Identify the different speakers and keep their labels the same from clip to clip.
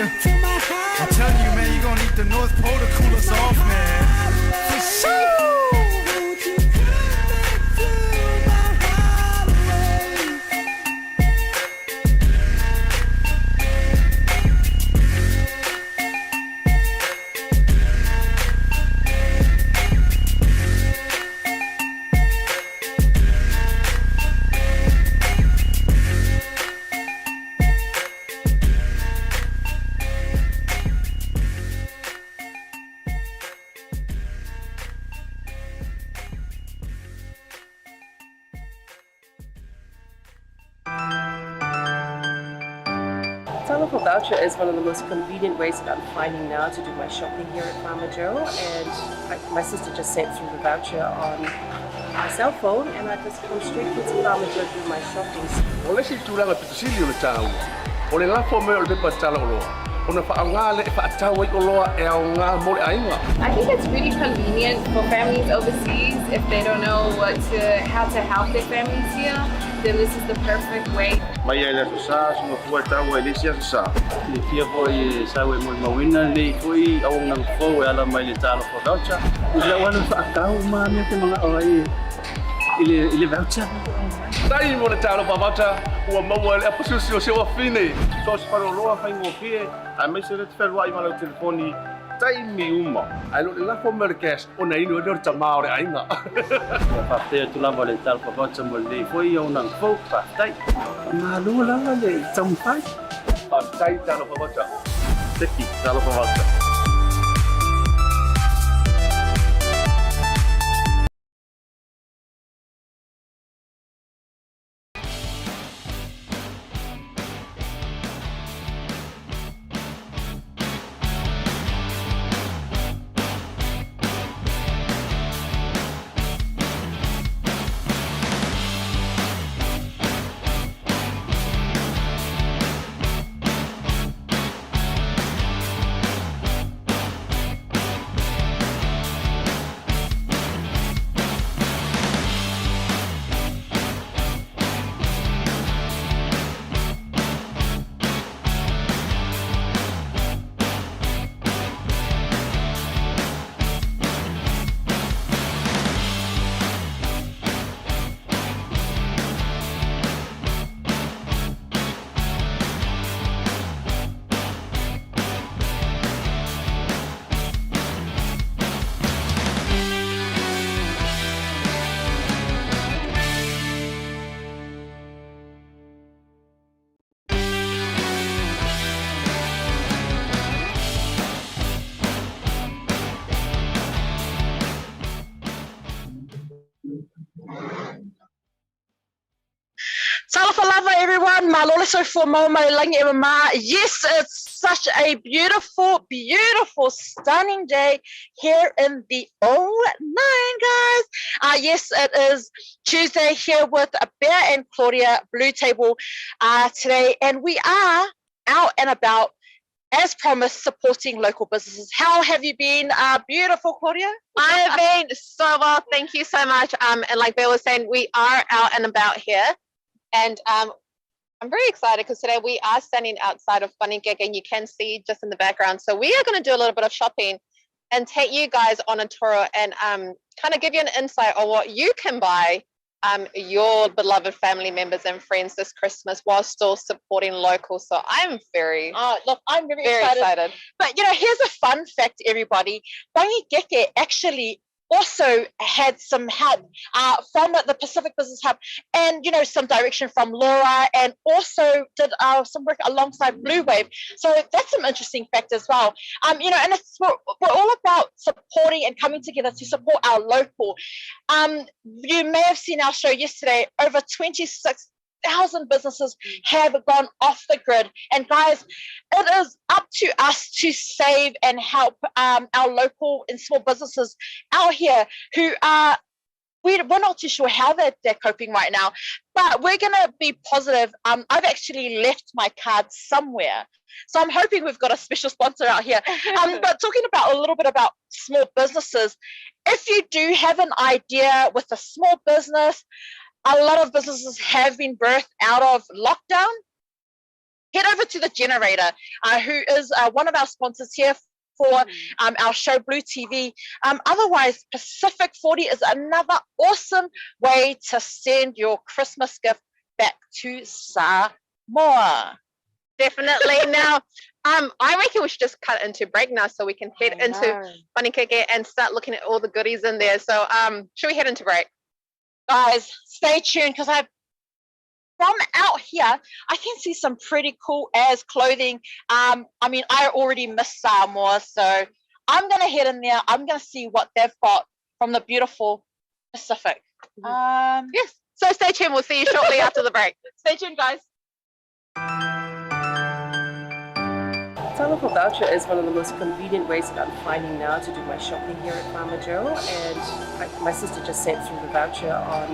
Speaker 1: man. I'm telling you, man, you're gonna need the North Pole to cool us off, man. For sure.
Speaker 2: Telephone voucher is one of the most convenient ways that I'm finding now to do my shopping here at Farmer Joe, and my sister just sent through the voucher on my cell phone, and I just come straight into Farmer Joe to do my shopping.
Speaker 3: Ole si tulanga pitusili o le tau. Ole la fo me o le pepa tala o loa. Ona fa anga le fa tau i o loa e au nga mo le ainga.
Speaker 4: I think it's really convenient for families overseas if they don't know how to help their families here. Then this is the perfect way.
Speaker 5: Mai ai la sa so mo tau e le sia sa.
Speaker 6: Le fia foi sa we mo mawina le foi au nang fo ala mai le tala fo voucher. Ile wana fa tau ma me te mga oi. Ile voucher.
Speaker 3: Dai mo le tala fa voucher o mo le apusu se o fine. So se paro loa fa ngo fie. A me se le fer wa i ma le telefoni. Tai mi uma. Ai lo la fo merkes o nei no dor tama o le ainga.
Speaker 6: Fa te tu la le tala fo voucher mo le foi au nang fo fa tai. Ma lu la le tampai.
Speaker 3: Fa tai tala fa voucher. Teki tala fa voucher.
Speaker 7: Salafalava everyone, malole so for mo malilangi e mama. Yes, it's such a beautiful, beautiful, stunning day here in the 09, guys. Yes, it is Tuesday here with Pea and Claudia BluTable today, and we are out and about, as promised, supporting local businesses. How have you been, beautiful Claudia?
Speaker 8: I've been so well, thank you so much. And like Bill was saying, we are out and about here. And I'm very excited because today we are standing outside of PANIKEKE, and you can see just in the background. So we are going to do a little bit of shopping and take you guys on a tour and kind of give you an insight on what you can buy your beloved family members and friends this Christmas while still supporting local. So I'm very excited.
Speaker 7: But, you know, here's a fun fact, everybody. PANIKEKE actually also had some help from the Pacific Business Hub, and you know, some direction from Laura, and also did some work alongside Bluwave. So that's some interesting fact as well. You know, and we're all about supporting and coming together to support our local. You may have seen our show yesterday. Over 26,000 businesses have gone off the grid, and guys, it is up to us to save and help our local and small businesses out here who are, we're not too sure how they're coping right now, but we're going to be positive. I've actually left my card somewhere, so I'm hoping we've got a special sponsor out here. But talking about a little bit about small businesses, if you do have an idea with a small business, a lot of businesses have been birthed out of lockdown. head over to the generator, who is one of our sponsors here for our show Blue TV. Otherwise, Pacific 40 is another awesome way to send your Christmas gift back to Samoa.
Speaker 8: Definitely. Now, I reckon we should just cut into break now so we can head into PANIKEKE and start looking at all the goodies in there. So, should we head into break?
Speaker 7: Guys, stay tuned because from out here, I can see some pretty cool as clothing. I mean, I already miss Samoa, so I'm going to head in there. I'm going to see what they've got from the beautiful Pacific.
Speaker 8: Yes. So stay tuned. We'll see you shortly after the break.
Speaker 7: Stay tuned, guys.
Speaker 2: Telephone voucher is one of the most convenient ways that I'm finding now to do my shopping here at Farmer Joe, and my sister just sent through the voucher on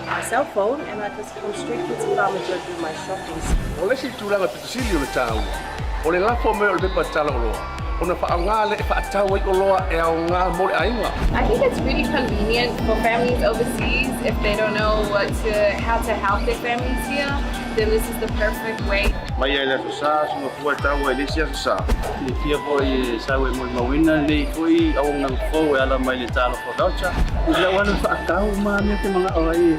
Speaker 2: my cell phone, and I just come straight here to Farmer Joe to do my shopping.
Speaker 3: O le si tūranga pitusili o le tāua. O le lafo me o le pepa tala o loa. O na whaanga le e whaatau ai o loa e au ngā mole ainga.
Speaker 4: I think it's really convenient for families overseas if they don't know how to help their families here. Then this is the perfect way.
Speaker 5: Mai ai le sa sunga fua tau e lisia sa.
Speaker 6: Le fia po I sau e mo mawina le fui au nang fo e ala mai le talo for voucher. Le wanu whaakau ma me te mga oi.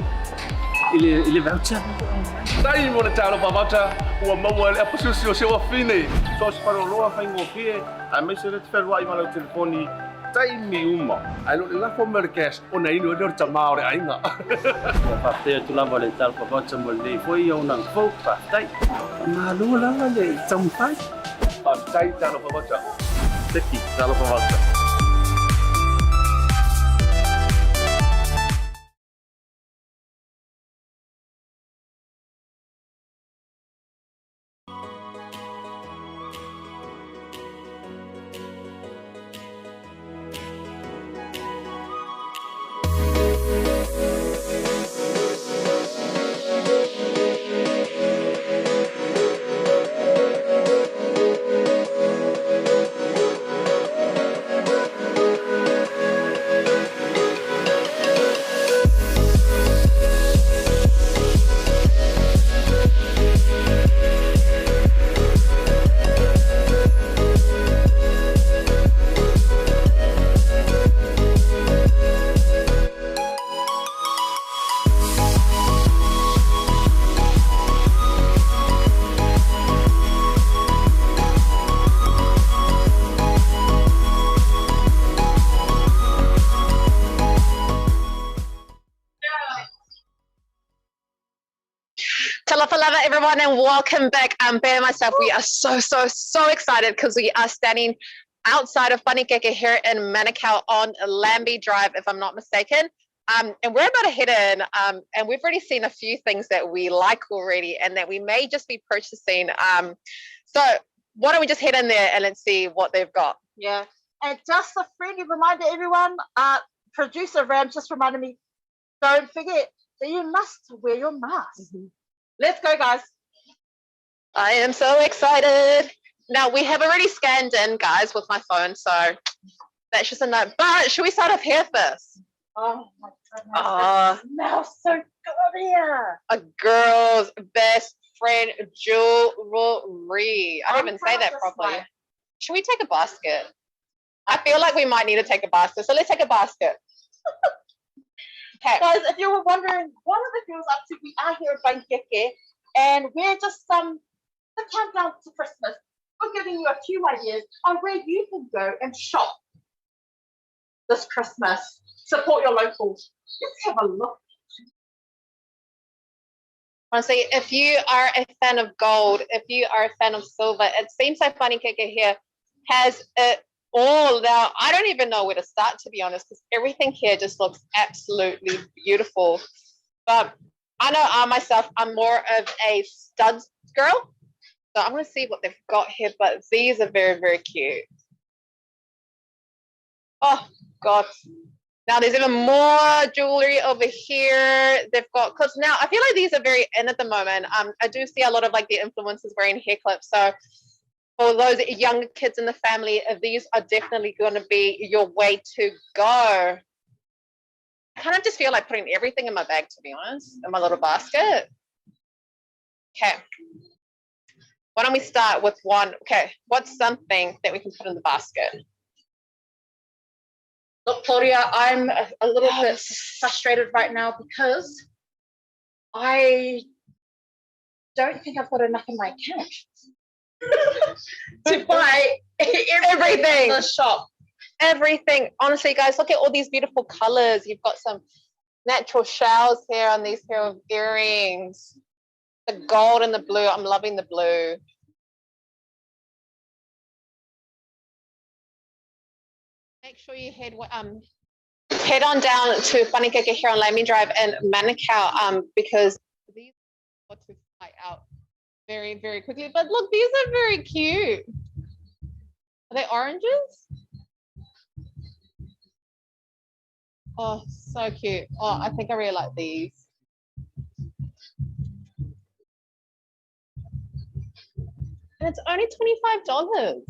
Speaker 6: Ile voucher.
Speaker 3: Tai mo le talo whawata ua maua le apasusi o sewa whine. So se paro loa whaingo pie, a me se le te wherua I malau telefoni, tai mi uma. Ai lo le lafo merkes o na inu e tamao re ainga.
Speaker 6: Whapea tu lava le talo for voucher mo le fui au nang fo whaatai. Ma lua lava le tampai.
Speaker 3: Tai talo whawata.
Speaker 6: Teki talo for voucher.
Speaker 8: Talafalava, everyone, and welcome back. Pea and myself, we are so excited because we are standing outside of PANIKEKE here in Manukau on Lambie Drive, if I'm not mistaken. And we're about to head in, and we've already seen a few things that we like already and that we may just be purchasing. So why don't we just head in there and let's see what they've got.
Speaker 7: Yeah. And just a friendly reminder, everyone, producer Ram just reminded me, don't forget that you must wear your mask. Let's go, guys.
Speaker 8: I am so excited. Now, we have already scanned in, guys, with my phone, so that's just a note. But should we start off here first?
Speaker 7: Oh, my goodness. It smells so good here.
Speaker 8: A girl's best friend jewelry. I didn't even say that properly. Should we take a basket? I feel like we might need to take a basket, so let's take a basket. Okay.
Speaker 7: Guys, if you were wondering what are the girls up to, we are here at PANIKEKE, and we're just the countdown to Christmas. We're giving you a few ideas on where you can go and shop this Christmas. Support your locals. Let's have a look.
Speaker 8: Honestly, if you are a fan of gold, if you are a fan of silver, it seems like PANIKEKE here has it all. Now, I don't even know where to start, to be honest, because everything here just looks absolutely beautiful. But I know I myself, I'm more of a studs girl. So I'm going to see what they've got here, but these are very cute. Oh, God. Now, there's even more jewelry over here. They've got, because now I feel like these are very in at the moment. I do see a lot of like the influencers wearing hair clips. So for those young kids in the family, these are definitely going to be your way to go. I kind of just feel like putting everything in my bag, to be honest, in my little basket. Okay. Why don't we start with one? Okay, what's something that we can put in the basket?
Speaker 7: Look, Claudia, I'm a little bit frustrated right now because I don't think I've got enough in my account to buy everything in the shop.
Speaker 8: Everything. Honestly, guys, look at all these beautiful colors. You've got some natural shells here on these pair of earrings. The gold and the blue. I'm loving the blue. Make sure you head on down to PANIKEKE here on Laming Drive and Manukau because these are to fly out very, very quickly. But look, these are very cute. Are they oranges? Oh, so cute. Oh, I think I really like these. And it's only $25.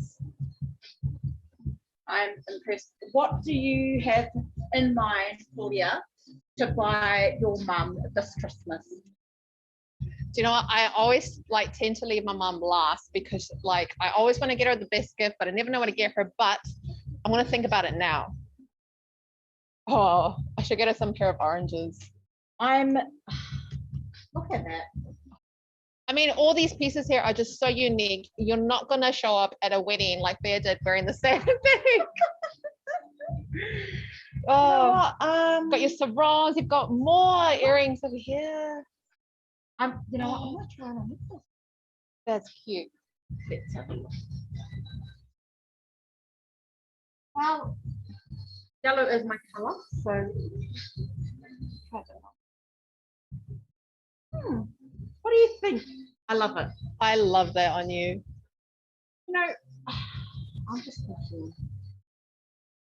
Speaker 7: I'm impressed. What do you have in mind, Claudia, to buy your mum this Christmas?
Speaker 8: Do you know what? I always tend to leave my mum last because I always want to get her the best gift, but I never know what to get her. But I'm going to think about it now. Oh, I should get her some pair of oranges.
Speaker 7: Look at that.
Speaker 8: I mean, all these pieces here are just so unique. You're not going to show up at a wedding like Bea did wearing the same thing. Oh, got your sarongs. You've got more earrings over here.
Speaker 7: You know what? I'm going to try on this.
Speaker 8: That's cute.
Speaker 7: Let's have a look. Well, yellow is my color, so what do you think? I love it.
Speaker 8: I love that on you.
Speaker 7: You know, I'm just thinking.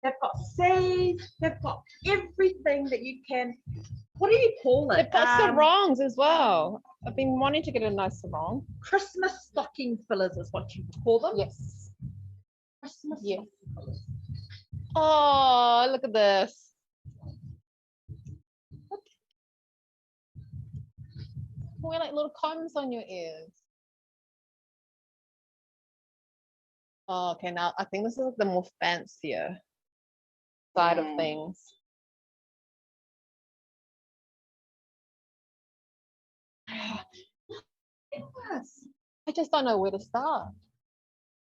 Speaker 7: They've got seeds, they've got everything that you can. What do you call it?
Speaker 8: They've got sarongs as well. I've been wanting to get a nice sarong.
Speaker 7: Christmas stocking fillers is what you call them.
Speaker 8: Yes.
Speaker 7: Christmas
Speaker 8: Yes.
Speaker 7: stocking fillers.
Speaker 8: Oh, look at this. Wear like little combs on your ears. Oh, okay, now I think this is the more fancier side of things.
Speaker 7: Yes.
Speaker 8: I just don't know where to start.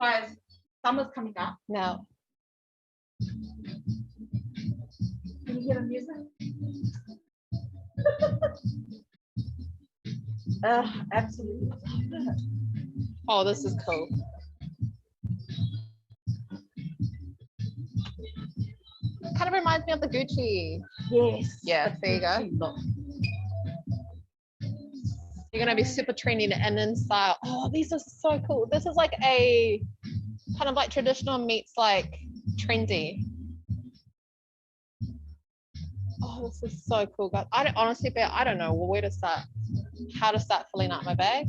Speaker 7: Guys, summer's coming up.
Speaker 8: Now,
Speaker 7: Can you hear the music? Absolutely.
Speaker 8: oh, this is cool. Kind of reminds me of the Gucci.
Speaker 7: Yes.
Speaker 8: Yeah, there you go.
Speaker 7: Look.
Speaker 8: You're gonna be super trendy and in style. Oh, these are so cool. This is like a kind of like traditional meets like trendy. Oh, this is so cool, guys. I don't honestly, Bea, I don't know where to start, how to start filling out my bag.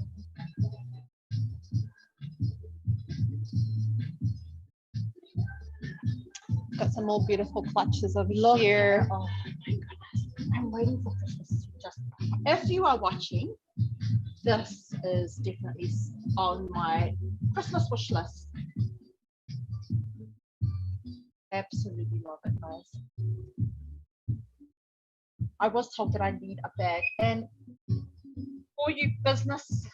Speaker 8: Got some more beautiful clutches over here.
Speaker 7: Oh my goodness. I'm waiting for Christmas to just. If you are watching, this is definitely on my Christmas wish list. Absolutely love it, guys. I was told that I need a bag, and for you business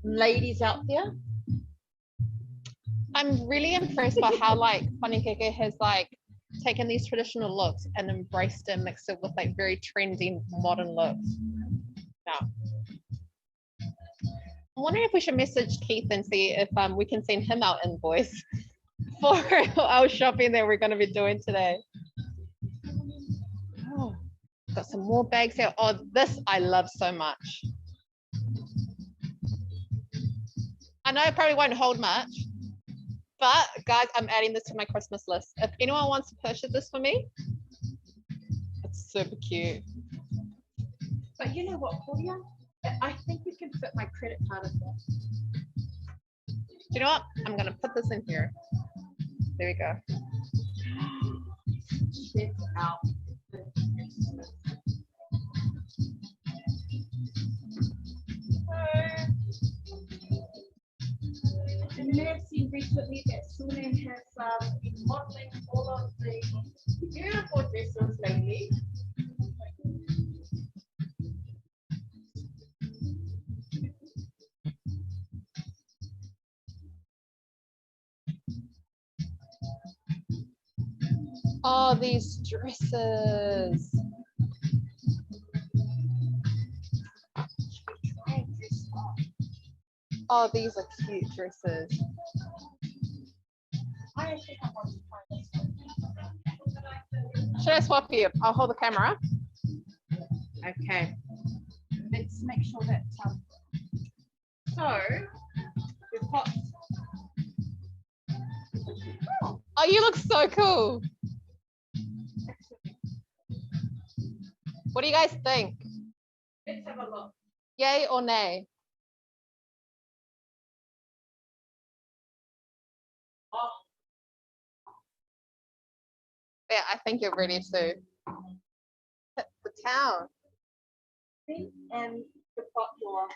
Speaker 7: ladies out there,
Speaker 8: I'm really impressed by how like PANIKEKE has like taken these traditional looks and embraced and mixed it with like very trendy modern looks. Now, I'm wondering if we should message Keith and see if we can send him our invoice for our shopping that we're going to be doing today. Oh, got some more bags here. Oh, this I love so much. I know it probably won't hold much, but guys, I'm adding this to my Christmas list. If anyone wants to purchase this for me, it's super cute.
Speaker 7: but you know what, Claudia? I think we can fit my credit card in there.
Speaker 8: Do you know what? I'm gonna put this in here. There we go.
Speaker 7: Check out the
Speaker 9: you may have seen recently that Sunan has been modeling all of the beautiful dresses lately.
Speaker 8: Oh, these dresses. Oh, these are cute dresses.
Speaker 9: I actually have one to try this one.
Speaker 8: Should I swap you? I'll hold the camera.
Speaker 9: Okay. Let's make sure that so we've got
Speaker 8: Oh, you look so cool. What do you guys think?
Speaker 9: let's have a look.
Speaker 8: Yay or nay?
Speaker 9: Oh,
Speaker 8: Yeah, I think you're ready to hit the town.
Speaker 9: and you've got your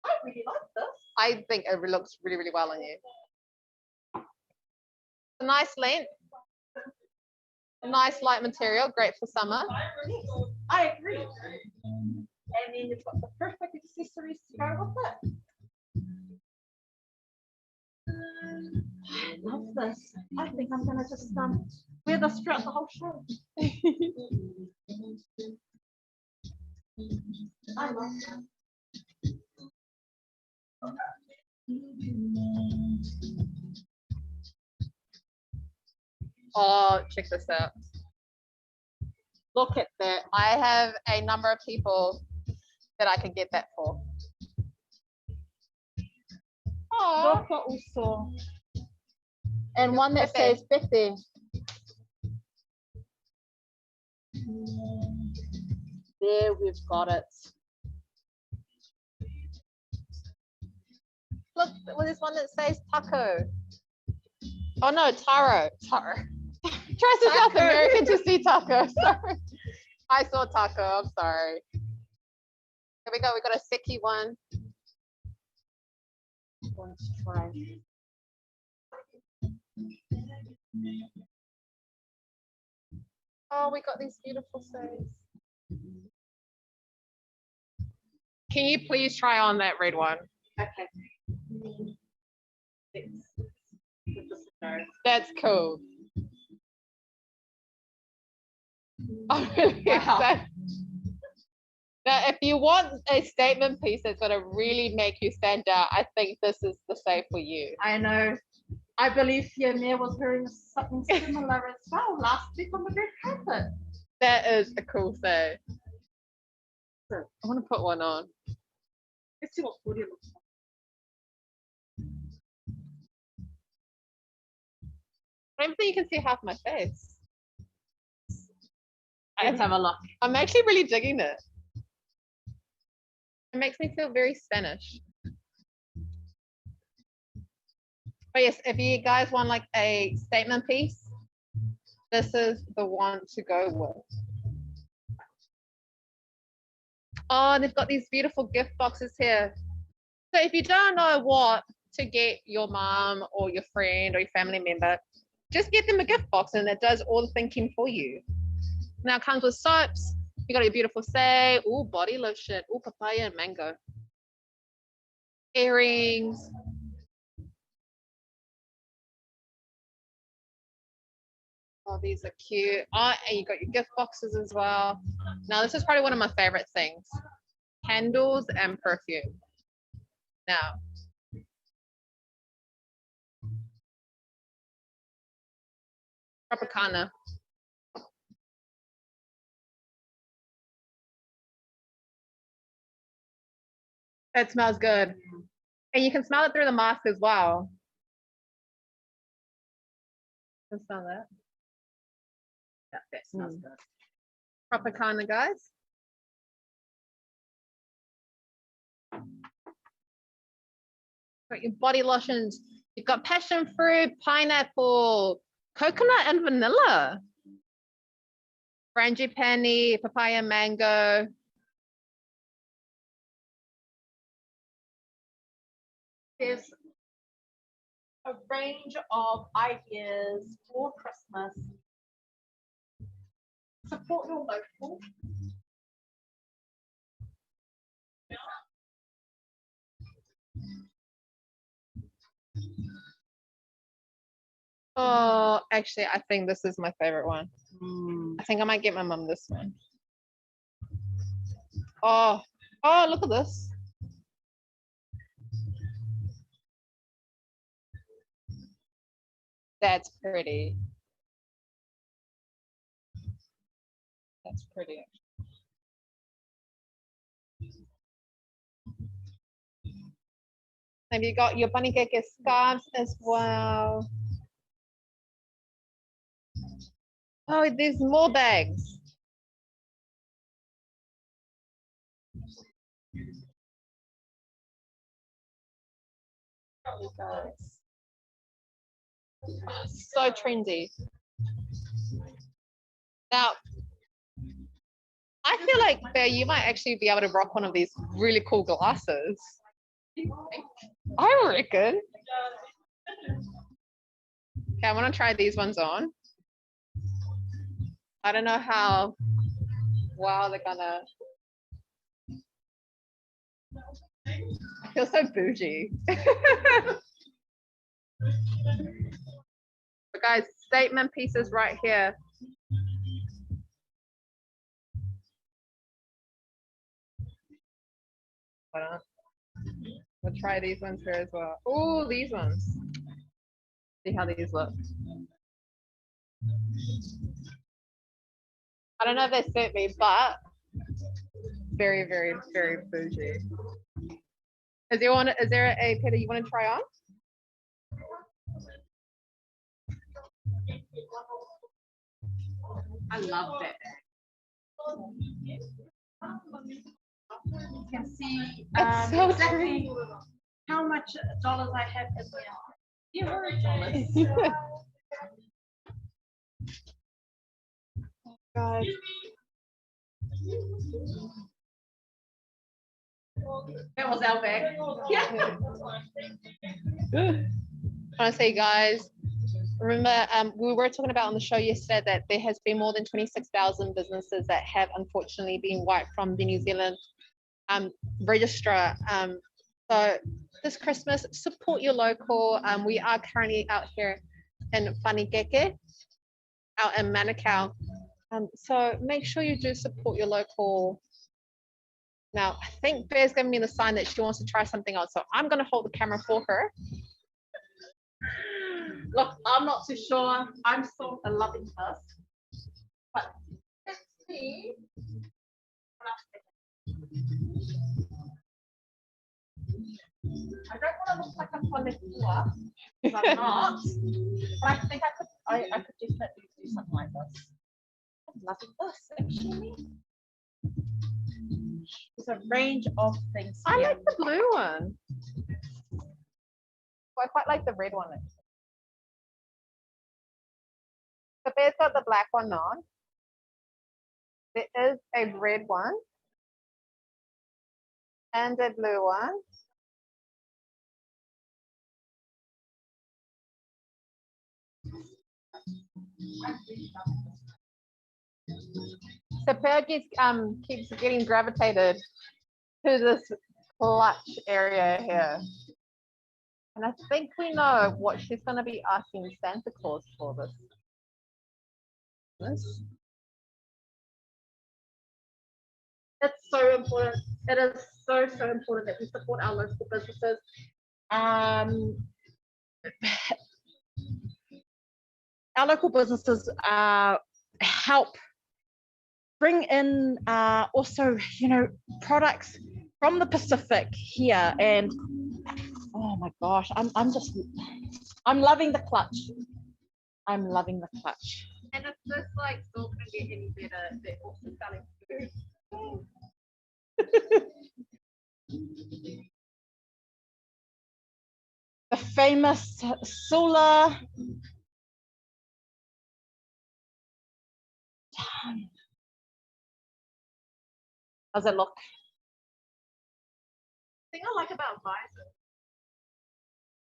Speaker 9: I really like this.
Speaker 8: I think it looks really, really well on you. A nice length, a nice light material, great for summer.
Speaker 9: I agree. And then you've got the perfect accessories to go with it. I love this. I think I'm gonna just wear this throughout the whole show. I love that.
Speaker 8: Oh, check this out. Look at that. I have a number of people that I can get that for. Oh,
Speaker 9: Look also.
Speaker 8: and one that
Speaker 9: Pepe.
Speaker 8: says 50. There, we've got it. Look, well, there's one that says taco. Oh no, taro. Taro. Tries to South American to see taco. Sorry. I saw taco. I'm sorry. Here we go. We got a seki one.
Speaker 9: Let's try.
Speaker 8: Oh, we got these beautiful shades. Can you please try on that red one?
Speaker 9: Okay.
Speaker 8: That's cool. I'm really excited. Now, if you want a statement piece that's going to really make you stand out, I think this is the save for you.
Speaker 9: I know. I believe Fiona was wearing something similar as well last week on the red carpet.
Speaker 8: That is a cool save. I want to put one on.
Speaker 9: Let's see what Claudia looks like.
Speaker 8: I don't think you can see half my face.
Speaker 9: Let's have a look.
Speaker 8: I'm actually really digging it. It makes me feel very Spanish. But yes, if you guys want like a statement piece, this is the one to go with. Oh, they've got these beautiful gift boxes here. So if you don't know what to get your mom or your friend or your family member, just get them a gift box and it does all the thinking for you. Now it comes with soaps. You got your beautiful say, ooh, body lotion, ooh, papaya and mango. Earrings. Oh, these are cute. Oh, and you got your gift boxes as well. Now this is probably one of my favorite things. Candles and perfume. Now, Tropicana. It smells good. And you can smell it through the mask as well. You can smell that. Yeah, that smells good. Tropicana, guys. Got your body lotions. You've got passion fruit, pineapple, coconut and vanilla. Frangipani, papaya, mango.
Speaker 9: There's
Speaker 7: a range of ideas for Christmas. Support your local.
Speaker 8: Oh, actually, I think this is my favorite one. I think I might get my mum this one. Oh, look at this. That's pretty. That's pretty. Have you got your PANIKEKE scarves as well? Oh, there's more bags. Oh, guys. Oh, so trendy. Now, I feel like Bear, you might actually be able to rock one of these really cool glasses. I reckon. Okay, I want to try these ones on. I don't know how well they're gonna. I feel so bougie. But guys, statement pieces right here. Hold on. We'll try these ones here as well. Oh, these ones. See how these look. I don't know if they suit me, but very, very, very bougie. Is there a Peter you want to try on? I love that.
Speaker 7: You can see
Speaker 8: It's so
Speaker 7: exactly how much dollars I have in there. $0.
Speaker 8: Guys.
Speaker 7: That was our bag. Yeah.
Speaker 8: I want to say, guys, remember we were talking about on the show yesterday that there has been more than 26,000 businesses that have unfortunately been wiped from the New Zealand registrar. So this Christmas, support your local. We are currently out here in PANIKEKE, out in Manukau. So make sure you do support your local. Now, I think Bear's giving me the sign that she wants to try something else. So I'm going to hold the camera for her.
Speaker 7: Look, I'm not too sure. I'm still loving this. But let's see. I don't want to look like I'm connoisseur, because I'm not. But I think I could definitely do something like this. I'm loving this, actually. There's a range of things
Speaker 8: I
Speaker 7: here.
Speaker 8: like the blue one. I quite like the red one. The Bear's got the black one on. There is a red one and a blue one. So Pear keeps getting gravitated to this clutch area here. And I think we know what she's going to be asking Santa Claus for this.
Speaker 7: It's so important. It is so important that we support our local businesses. Our local businesses help bring in also, products from the Pacific here, and oh my gosh, I'm loving the clutch. I'm loving the clutch.
Speaker 8: And if this like still can get any better, they're also selling food.
Speaker 7: The famous Sula. How's it look?
Speaker 8: The thing I like about visors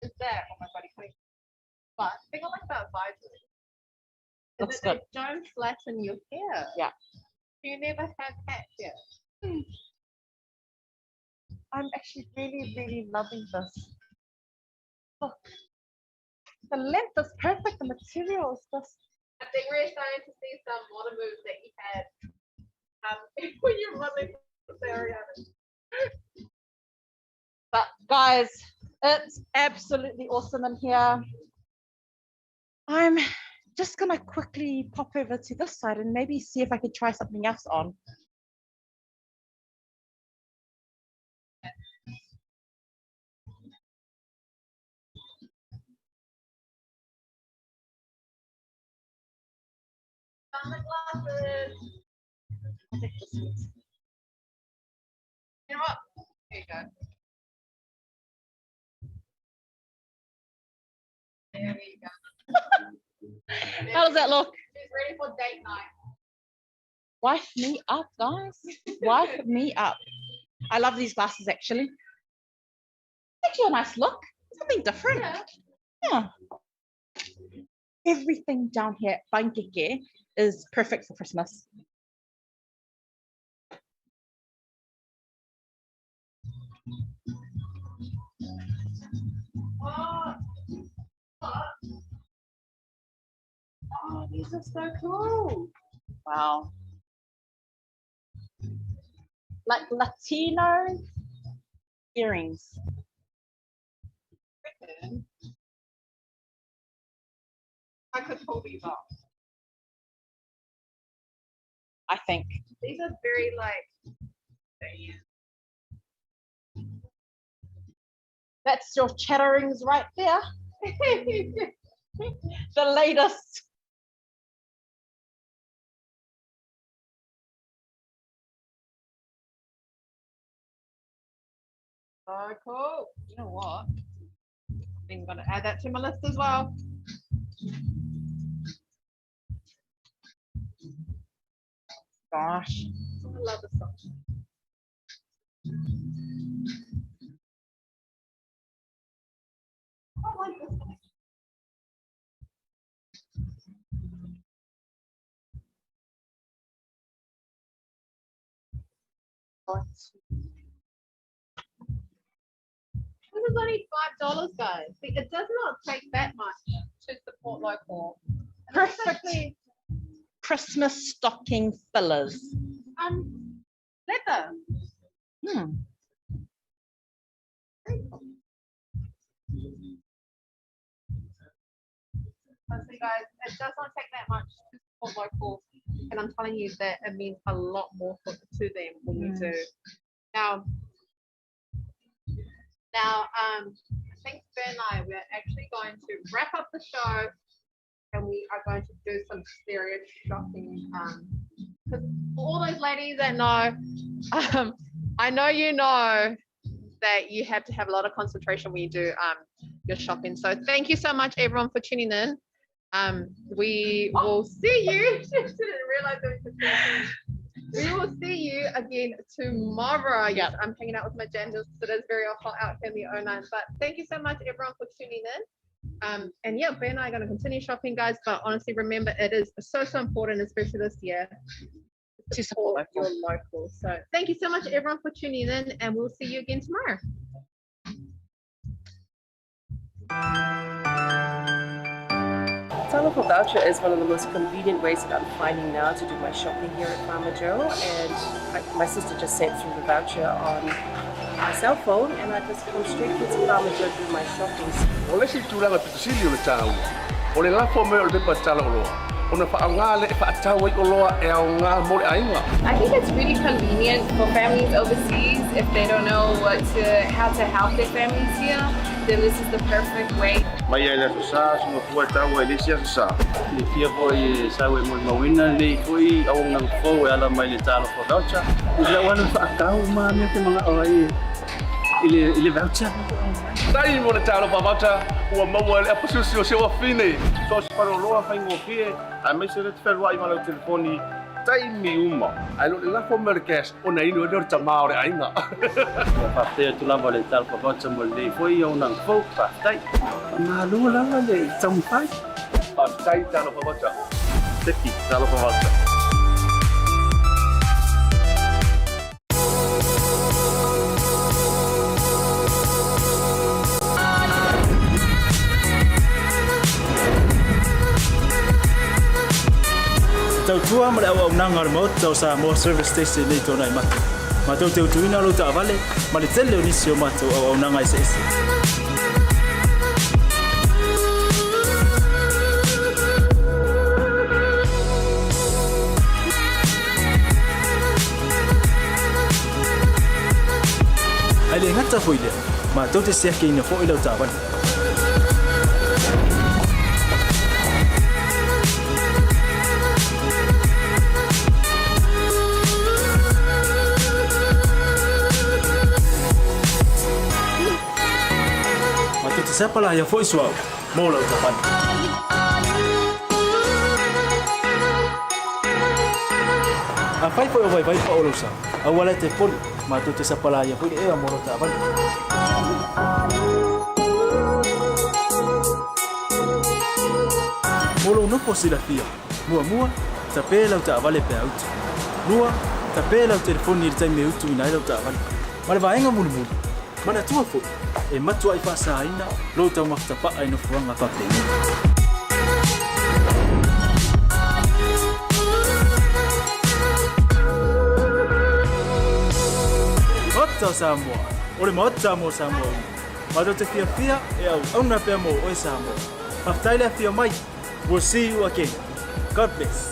Speaker 8: is that, oh my god, But the thing I like about visors is
Speaker 7: Looks
Speaker 8: that
Speaker 7: good.
Speaker 8: they don't flatten your hair.
Speaker 7: Yeah.
Speaker 8: You never have hat hair. I'm actually really, really loving this. Look, the length is perfect. The material is just. I think we're starting to see some water moves that you had when you're running this area.
Speaker 7: But guys, it's absolutely awesome in here. I'm just gonna quickly pop over to this side and maybe see if I could try something else on.
Speaker 8: Sunglasses. I think this is. You know what? There you go. There we go.
Speaker 7: How does that look?
Speaker 8: She's ready for date night.
Speaker 7: Wife me up, guys. Wife me up. I love these glasses actually. Actually a nice look. Something different. Yeah. Everything down here at PANIKEKE is perfect for Christmas.
Speaker 8: Oh, these are so cool.
Speaker 7: Wow. Like Latino earrings.
Speaker 8: I could pull these off.
Speaker 7: I think.
Speaker 8: These are very like.
Speaker 7: That's your chatterings right there. The latest.
Speaker 8: So cool. You know what? I'm gonna add that to my list as well.
Speaker 7: Gosh.
Speaker 8: I love this song. I like this one. This is only $5, guys. See, it does not take that much to support local. And it's
Speaker 7: Perfect.
Speaker 8: actually,
Speaker 7: Christmas stocking fillers.
Speaker 8: leather.
Speaker 7: Hmm.
Speaker 8: Honestly, guys, it does not take that much to support local, and I'm telling you that it means a lot more to them when you do. Now, I think Ben and I we're actually going to wrap up the show, and we are going to do some serious shopping. Because all those ladies that know, I know you know that you have to have a lot of concentration when you do your shopping. So thank you so much, everyone, for tuning in. We will see you. Didn't realize it was we will see you again tomorrow. Yes, I'm hanging out with my genders, so it is very hot out here in the 09. But thank you so much, everyone, for tuning in. And yeah, Ben and I are going to continue shopping, guys. But honestly, remember, it is so important, especially this year, to support your local. So thank you so much, everyone, for tuning in, and we'll see you again tomorrow.
Speaker 2: Telephone voucher is one of the most convenient ways that I'm finding now to do my shopping here at Farmer Joe, and my sister just sent through the voucher on my cell phone, and I just come straight here to Farmer Joe to do my shopping.
Speaker 3: O le si tūranga pitusili o le tāua. O le lafo me o le pepa tala o loa. O na whaanga le e whaatau i o loa e au ngā mole ainga.
Speaker 4: I think it's really convenient for families overseas if they don't know how to help their families here. Then this is the perfect way.
Speaker 5: Mai ai le sa sunga fua tau e lesi sa.
Speaker 6: Le fia po i sau e mo mawina le koi au nang fo e ala mai le talo for voucher. Le wana whaakau ma me te mga oi. Ile voucher.
Speaker 3: Tai mo le talo voucher ua maua le apasusi o sewa fine. So se paro loa whaingo pie. A me se le te whērua i mana o telefoni. taimi uma. Ai lo le lafo Amerikas o na inu e tamao re ainga.
Speaker 6: Whaptea tu lava le talo whakauta mo le whoi au nang whau whaptai. Ngā lua lava le tampai.
Speaker 3: Whaptai talo whawata. Teki talo whawata.
Speaker 10: Tau tua ma le au nanga mo tau sa mo service station nei tona i matu. Ma tau tau tuina lo ta vale ma le tele o nisi o matu au nanga i se ese. Ai le ngata foi le ma tau te sia ke ina fo i lo ta vale. Siapa lah yang voice wow mau lau tapan. Afai foi vai pa olosa. Awala te pon ma tu te siapa lah yang foi e mau lau tapan. Molo no posila mua tape lau ta vale pe out. Lua tape lau telefoni il time out ina lau ta vale. Male vaenga mulu. Mana tua fo e matua i whaasaina lo tau makitapa ai no fuanga whapeni. Ota Samoa, ore ma ota mo Samoa. Ma do te fia e au na pe mo o Samoa. Haftaile fia mai. We'll see you again. God bless.